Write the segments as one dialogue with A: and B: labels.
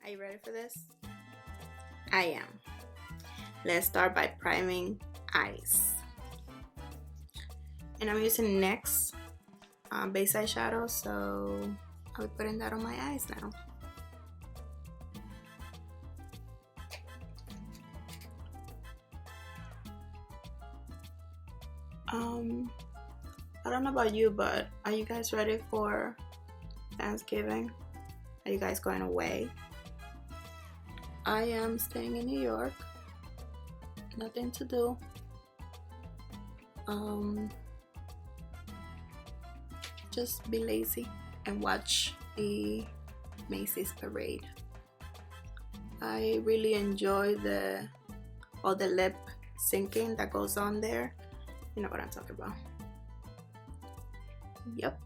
A: Are you ready for this? I am. Let's start by priming eyes. And I'm using NYX Base Eyeshadow, so I'll be putting that on my eyes now. I don't know about you, but are you guys ready for Thanksgiving? Are you guys going away? I am staying in New York. Nothing to do. Just be lazy and watch the Macy's parade. I really enjoy all the lip syncing that goes on there. You know what I'm talking about. Yep.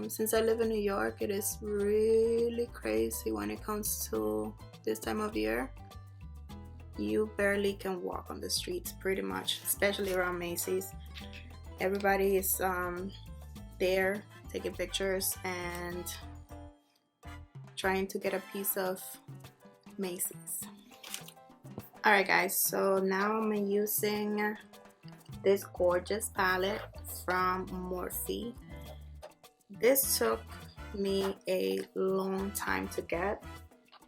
A: Since I live in New York, it is really crazy when it comes to this time of year. You barely can walk on the streets pretty much, especially around Macy's. Everybody is there taking pictures and trying to get a piece of Macy's. Alright guys, so now I'm using this gorgeous palette from Morphe. This took me a long time to get.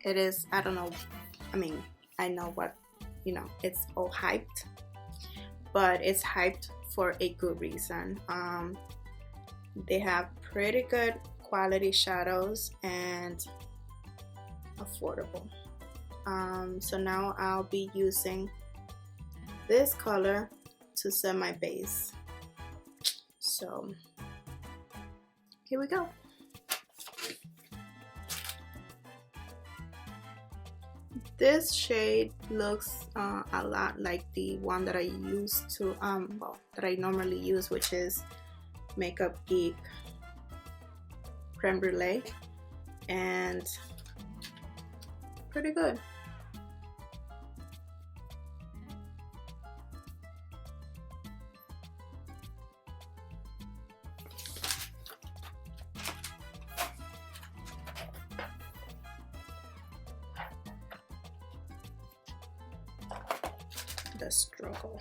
A: It is, I don't know, I know what, it's all hyped, but it's hyped for a good reason. They have pretty good quality shadows and affordable. So now I'll be using this color to set my base. So here we go. This shade looks a lot like the one that I used to that I normally use, which is MakeupGeek Creme Brulee, and pretty good. The struggle.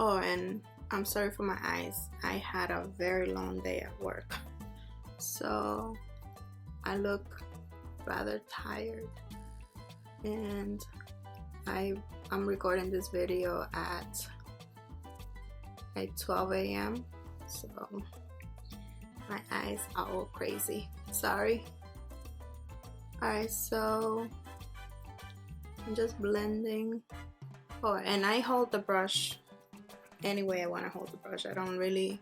A: Oh, and I'm sorry for my eyes. I had a very long day at work, so I look rather tired, and I'm recording this video at 12 a.m. so my eyes are all crazy. Sorry. Alright, so I'm just blending. Oh, and I hold the brush any way I want to hold the brush. I don't really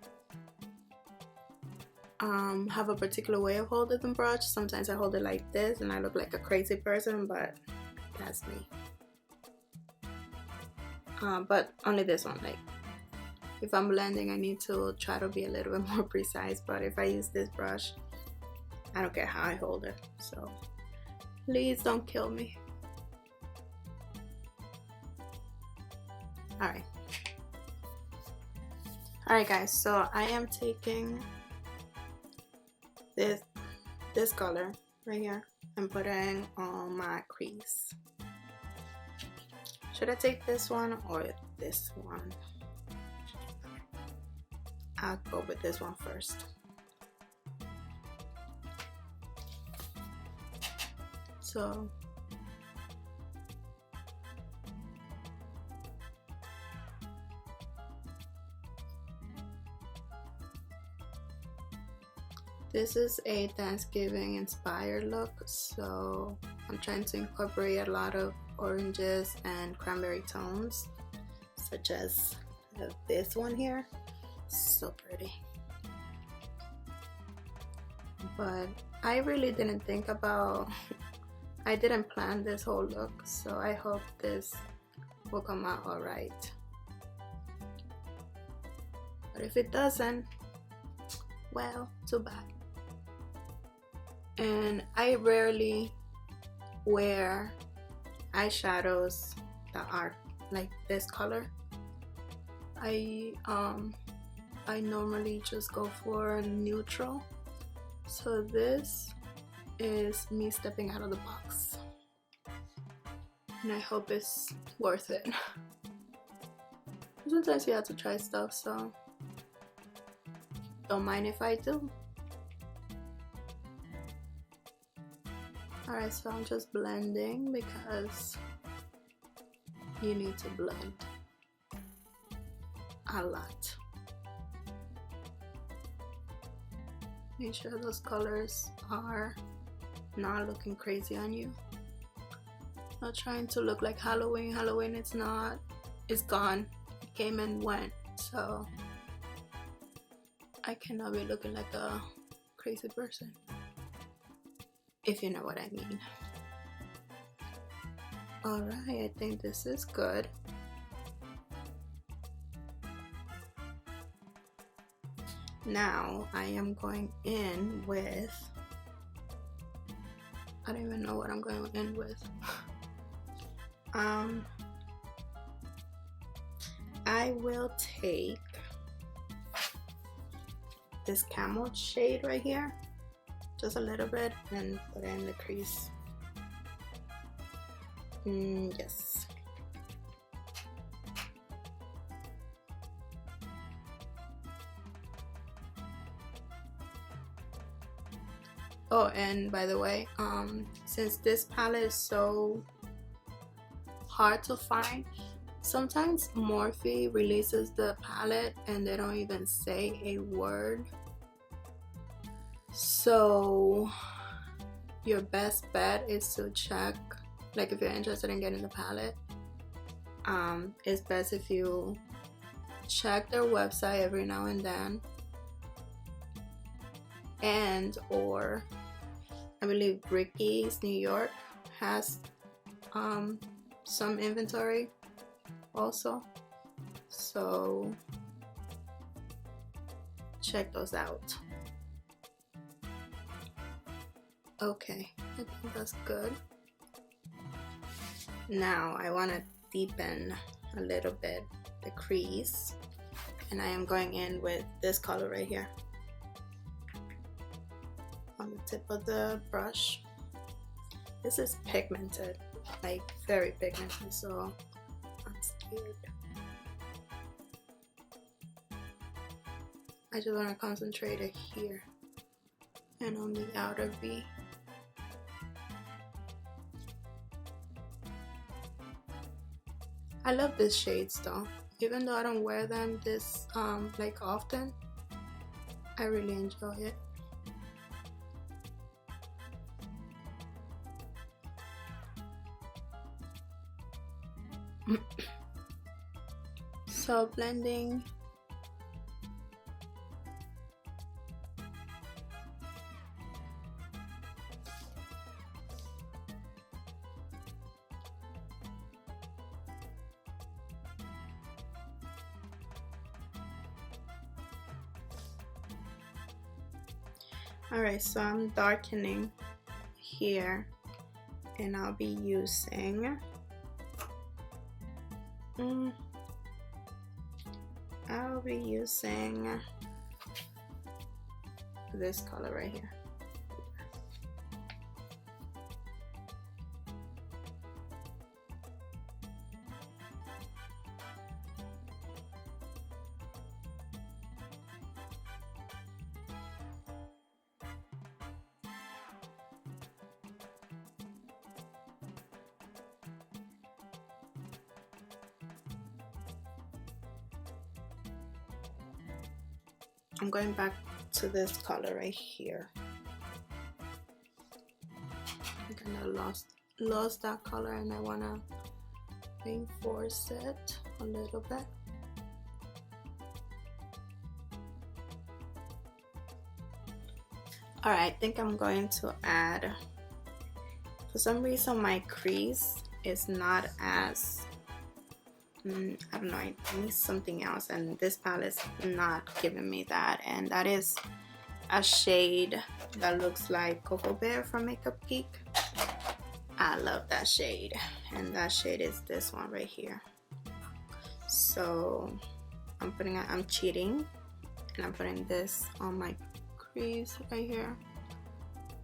A: have a particular way of holding the brush. Sometimes I hold it like this and I look like a crazy person, but that's me. But only this one, like if I'm blending, I need to try to be a little bit more precise, but if I use this brush, I don't care how I hold it, so please don't kill me. Alright guys, so I am taking this color right here and putting on my crease. Should I take this one or this one? I'll go with this one first. So this is a Thanksgiving inspired look, so I'm trying to incorporate a lot of oranges and cranberry tones, such as this one here. So pretty. But I really didn't think about, I didn't plan this whole look, so I hope this will come out alright. But if it doesn't, well, too bad. And I rarely wear eyeshadows that are like this color. I normally just go for neutral, so this is me stepping out of the box, and I hope it's worth it. Sometimes you have to try stuff, so don't mind if I do. Alright, so I'm just blending because you need to blend a lot. Make sure those colors are not looking crazy on you. Not trying to look like Halloween. Halloween, it's not. It's gone. It came and went. So I cannot be looking like a crazy person, if you know what I mean. Alright, I think this is good. Now I am going in with, I don't even know what I'm going in with. I will take this camel shade right here, just a little bit, and put it in the crease. Yes. Oh, and by the way, since this palette is so hard to find, sometimes Morphe releases the palette and they don't even say a word. So your best bet is to check, like if you're interested in getting the palette, it's best if you check their website every now and then, and or I believe Ricky's New York has some inventory also, so check those out. Okay, I think that's good. Now I want to deepen a little bit the crease, and I am going in with this color right here on the tip of the brush. This is pigmented, like very pigmented, so I'm scared. I just want to concentrate it here and on the outer V. I love these shades though, even though I don't wear them this like often. I really enjoy it. So blending. Alright, so I'm darkening here, and I'll be using this color right here. I'm going back to this color right here. I kind of lost that color, and I want to reinforce it a little bit. Alright, I think I'm going to add, for some reason my crease is not as, I don't know, I need something else, and this palette's not giving me that, and that is a shade that looks like Cocoa Bear from MakeupGeek. I love that shade, and that shade is this one right here. So I'm cheating, and I'm putting this on my crease right here.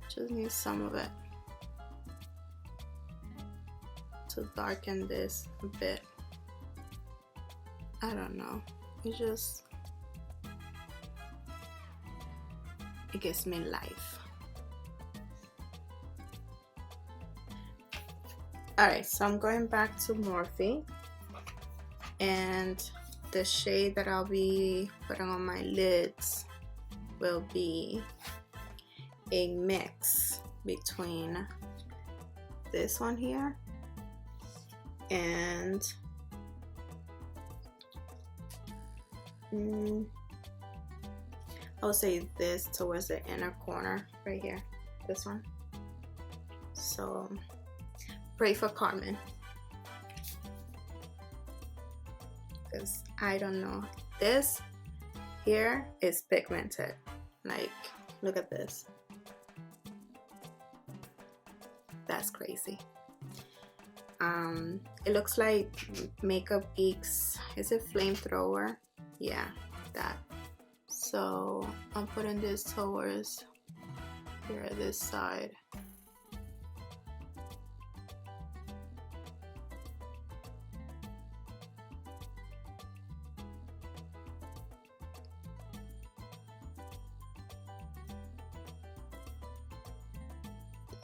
A: Just need some of it to darken this a bit. I don't know, it gives me life. Alright, so I'm going back to Morphe, and the shade that I'll be putting on my lids will be a mix between this one here and I would say this towards the inner corner right here, this one. So pray for Carmen, because I don't know, this here is pigmented. Like, look at this, that's crazy. It looks like MakeupGeek's, is it flamethrower? Yeah, that. So I'm putting this towards here, this side.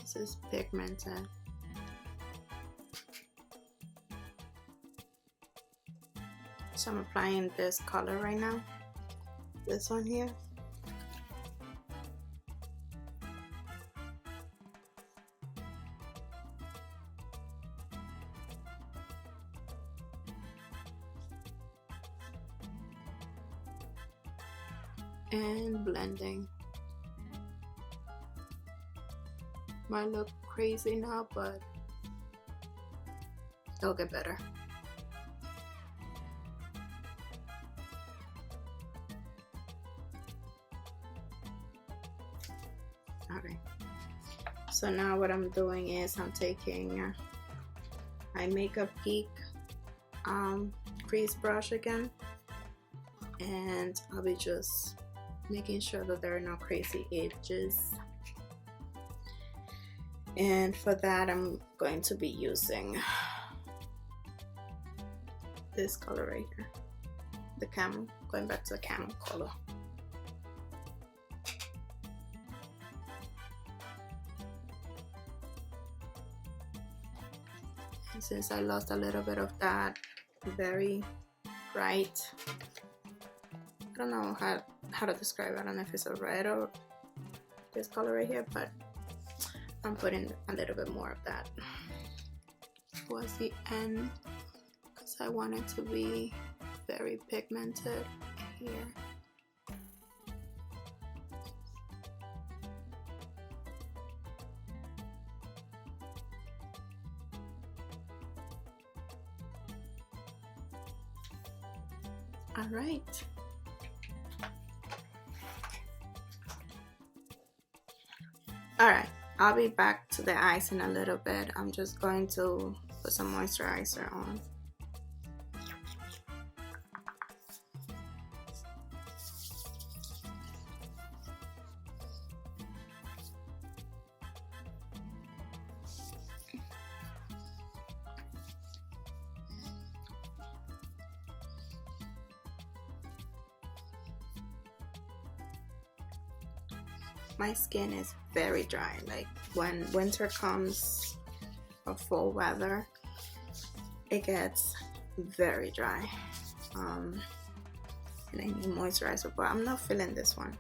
A: This is pigmented. So I'm applying this color right now, this one here. And blending. Might look crazy now, but it'll get better. Okay, so now what I'm doing is I'm taking my MakeupGeek crease brush again, and I'll be just making sure that there are no crazy edges. And for that, I'm going to be using this color right here, the camel, going back to the camel color. And since I lost a little bit of that very bright, I don't know how to describe it. I don't know if it's a red or this color right here, but I'm putting a little bit more of that towards the end because I want it to be very pigmented here. All right. All right. I'll be back to the eyes in a little bit. I'm just going to put some moisturizer on. My skin is very dry. Like when winter comes or fall weather, it gets very dry. And I need moisturizer, but I'm not feeling this one.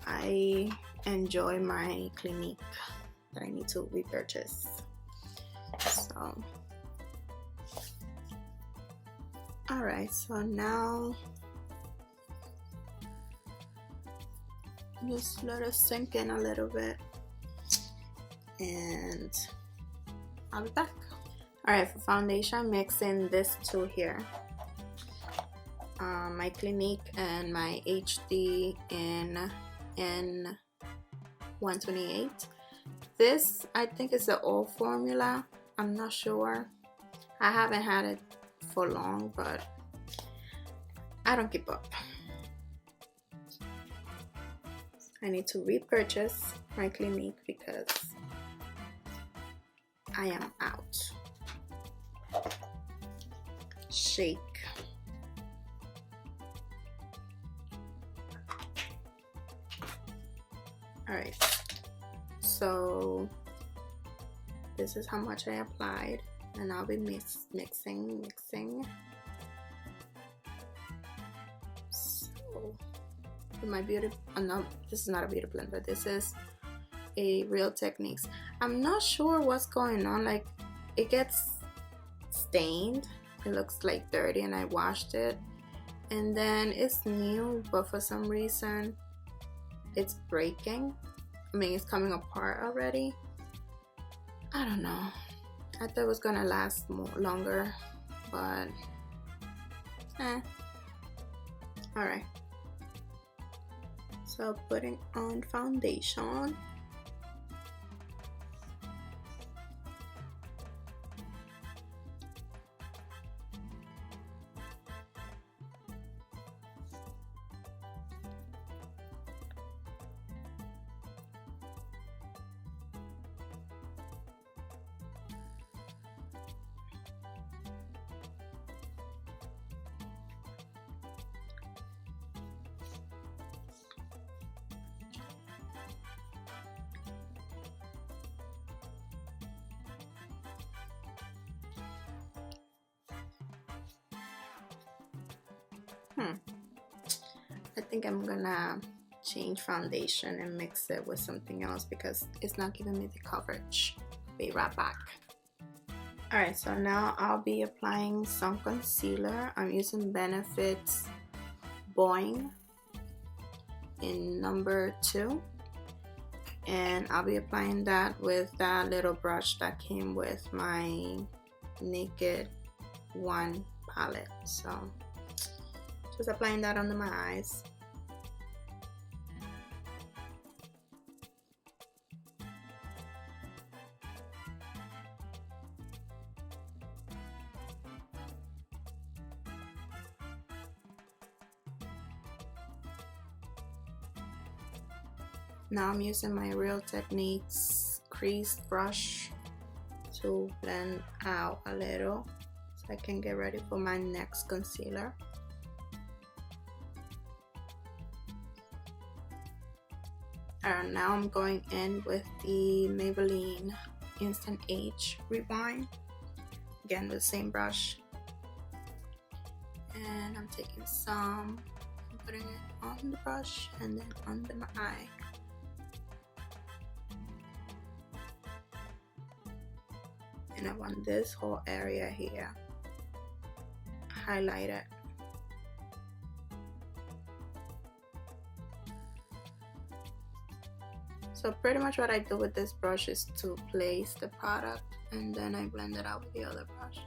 A: I enjoy my Clinique that I need to repurchase. So, all right. So now, just let it sink in a little bit, and I'll be back. All right, for foundation, I'm mixing this two here, my Clinique and my HD in 128. This I think is the old formula. I'm not sure. I haven't had it for long, but I don't keep up. I need to repurchase my Clinique because I am out. Shake. Alright, so this is how much I applied, and I'll be mixing. So with my beauty, no, this is not a beauty blender, this is a Real Techniques. I'm not sure what's going on, like it gets stained, it looks like dirty, and I washed it, and then it's new, but for some reason it's breaking. I mean, it's coming apart already. I don't know, I thought it was gonna last longer, but alright. So putting on foundation. I think I'm gonna change foundation and mix it with something else because it's not giving me the coverage. Be right back. Alright, so now I'll be applying some concealer. I'm using Benefit's Boing in number 2. And I'll be applying that with that little brush that came with my Naked One palette. So just applying that under my eyes. Now I'm using my Real Techniques crease brush to blend out a little so I can get ready for my next concealer. Alright, now I'm going in with the Maybelline Instant Age Rewind. Again, the same brush. And I'm taking some, I'm putting it on the brush and then under my eye. And I want this whole area here highlighted. So pretty much what I do with this brush is to place the product and then I blend it out with the other brush.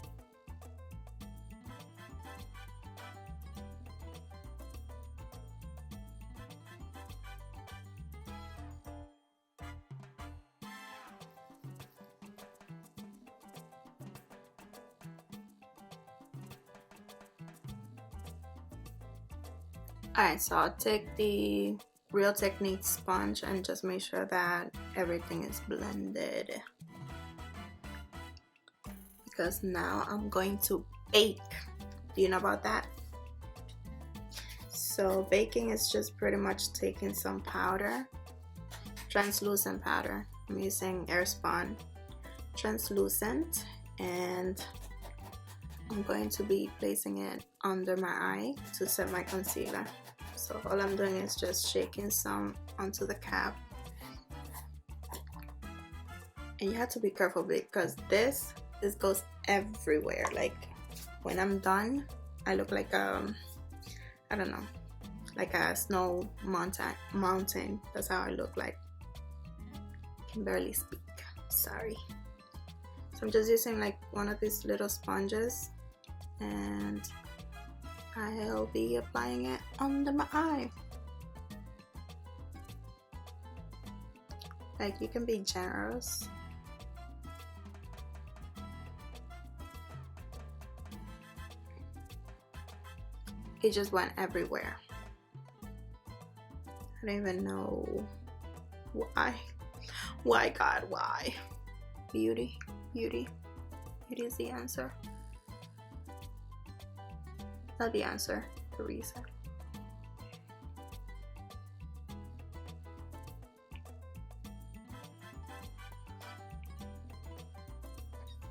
A: Alright, so I'll take the Real Techniques sponge and just make sure that everything is blended. Because now I'm going to bake. Do you know about that? So baking is just pretty much taking some powder, translucent powder. I'm using Airspun translucent, and I'm going to be placing it under my eye to set my concealer. So all I'm doing is just shaking some onto the cap. And you have to be careful because this goes everywhere. Like when I'm done, I look like I don't know, like a snow mountain. That's how I look like. I can barely speak, sorry. So I'm just using like one of these little sponges and I'll be applying it under my eye. Like, you can be generous. it just went everywhere. I don't even know why. Why, God, why? Beauty, beauty, beauty is the answer. Not the answer, the reason.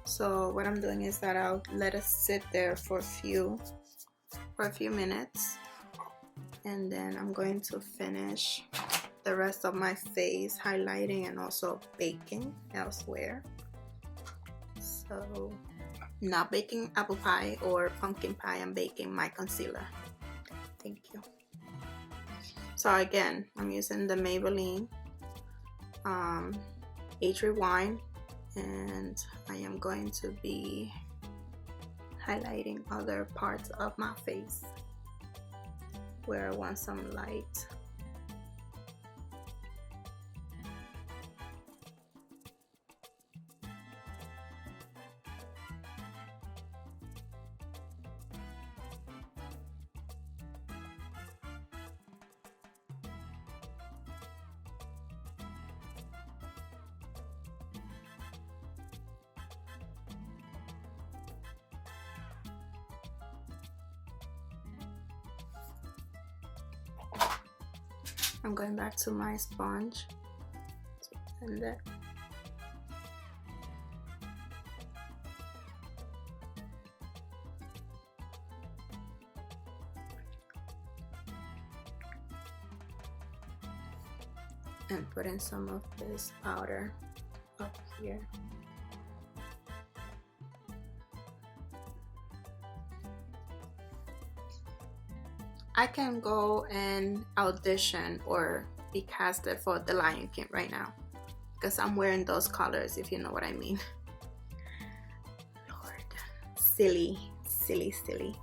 A: So what I'm doing is that I'll let it sit there for a few minutes, and then I'm going to finish the rest of my face highlighting and also baking elsewhere. So not baking apple pie or pumpkin pie, I'm baking my concealer. Thank you. So again, I'm using the Maybelline Age Rewind, and I am going to be highlighting other parts of my face where I want some light. I'm going back to my sponge and then put in some of this powder up here. I can go and audition or be casted for The Lion King right now because I'm wearing those colors, if you know what I mean. Lord, silly, silly, silly.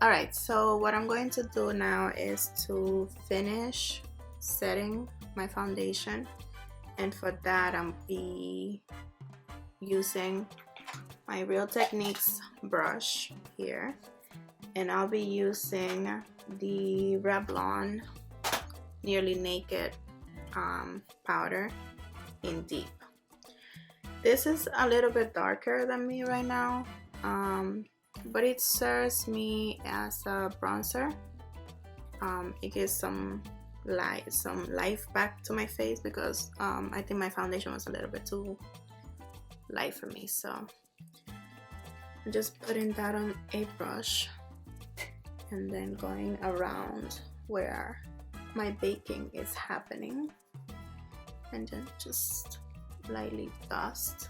A: All right, so what I'm going to do now is to finish setting my foundation, and for that I'm be using my Real Techniques brush here, and I'll be using the Revlon Nearly Naked powder in Deep. This is a little bit darker than me right now, but it serves me as a bronzer. It gives some life back to my face because I think my foundation was a little bit too light for me, so I'm just putting that on a brush and then going around where my baking is happening, and then just lightly dust.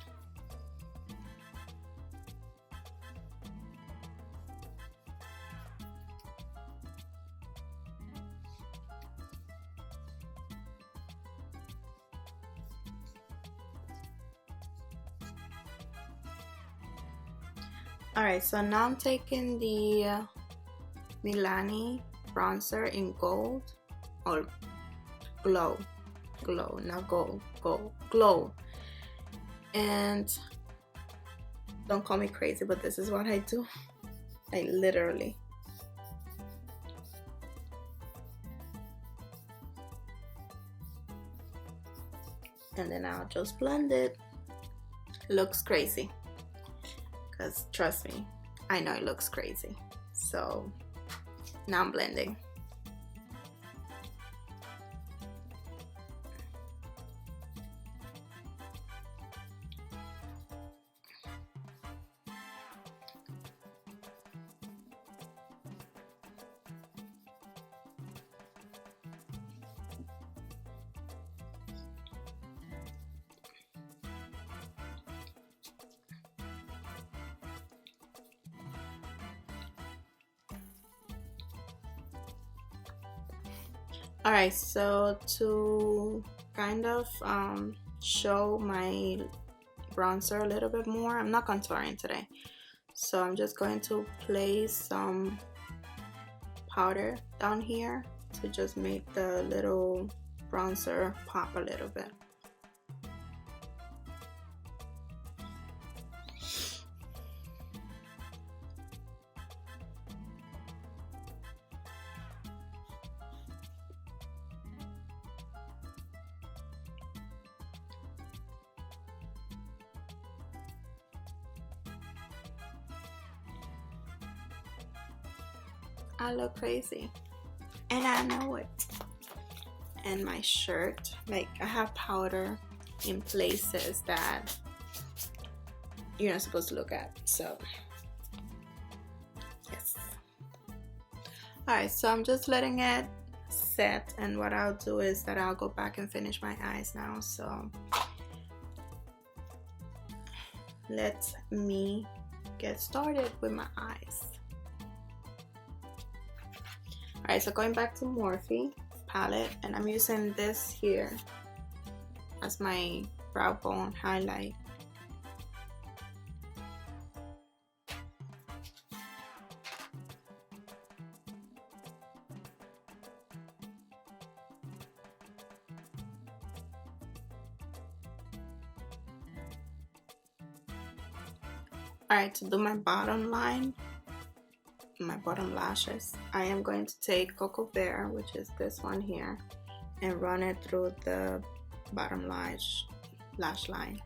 A: Alright, so now I'm taking the Milani bronzer in gold, or glow, not gold, glow. And don't call me crazy, but this is what I do. I literally and then I'll just blend it. Looks crazy, because trust me, I know it looks crazy. So now I'm blending. Alright, so to kind of show my bronzer a little bit more, I'm not contouring today, so I'm just going to place some powder down here to just make the little bronzer pop a little bit. I look crazy and I know it. And my shirt, like I have powder in places that you're not supposed to look at, so yes. Alright, so I'm just letting it set, and what I'll do is that I'll go back and finish my eyes now. So let me get started with my eyes. Alright, so going back to Morphe palette, and I'm using this here as my brow bone highlight. Alright, to do my bottom line, my bottom lashes, I am going to take Cocoa Bear, which is this one here, and run it through the bottom lash line.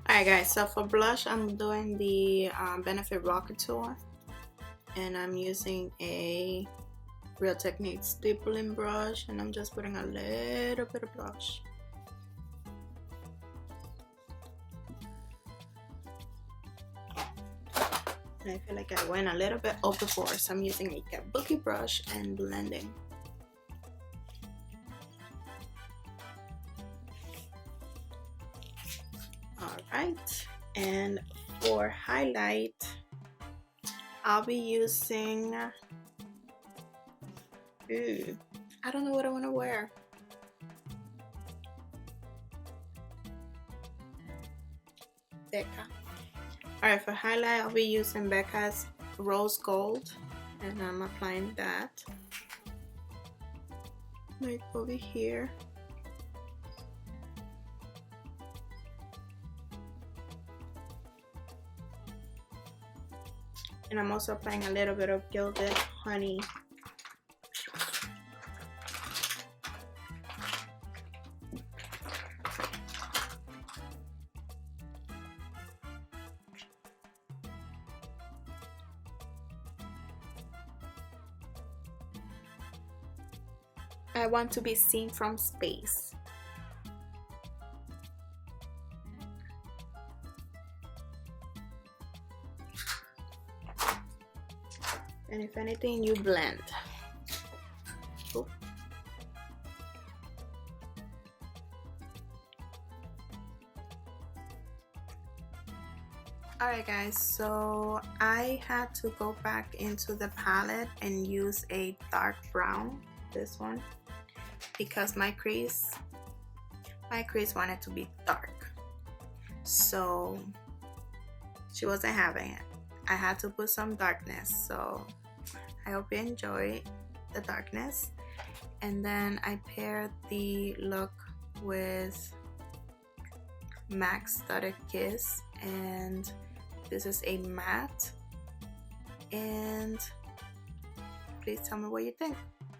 A: Alright guys, so for blush I'm doing the Benefit Rockateur, and I'm using a Real Techniques stippling brush, and I'm just putting a little bit of blush. And I feel like I went a little bit overboard, so I'm using a kabuki brush and blending. Alright, and for highlight, I'll be using, I don't know what I want to wear. Becca. Alright, for highlight, I'll be using Becca's Rose Gold, and I'm applying that like over here. And I'm also applying a little bit of Gilded Honey. I want to be seen from space. And if anything, you blend. Ooh. Alright guys, so I had to go back into the palette and use a dark brown, this one, because my crease wanted to be dark, so she wasn't having it. I had to put some darkness, so I hope you enjoy the darkness. And then I paired the look with MAC Studded Kiss, and this is a matte, and please tell me what you think.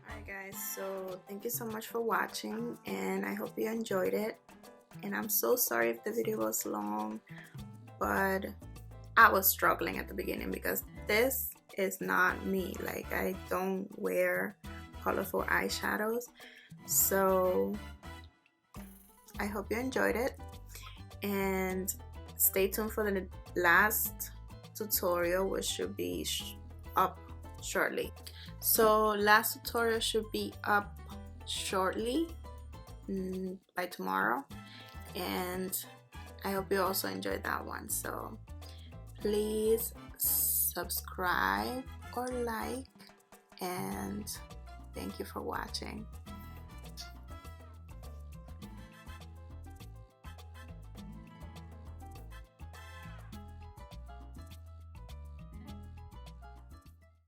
A: Alright guys, so thank you so much for watching, and I hope you enjoyed it. And I'm so sorry if the video was long, but I was struggling at the beginning because this is not me. Like, I don't wear colorful eyeshadows, so I hope you enjoyed it, and stay tuned for the last tutorial, which should be up shortly. So last tutorial should be up shortly, by tomorrow, and I hope you also enjoyed that one. So Please subscribe or like, and thank you for watching.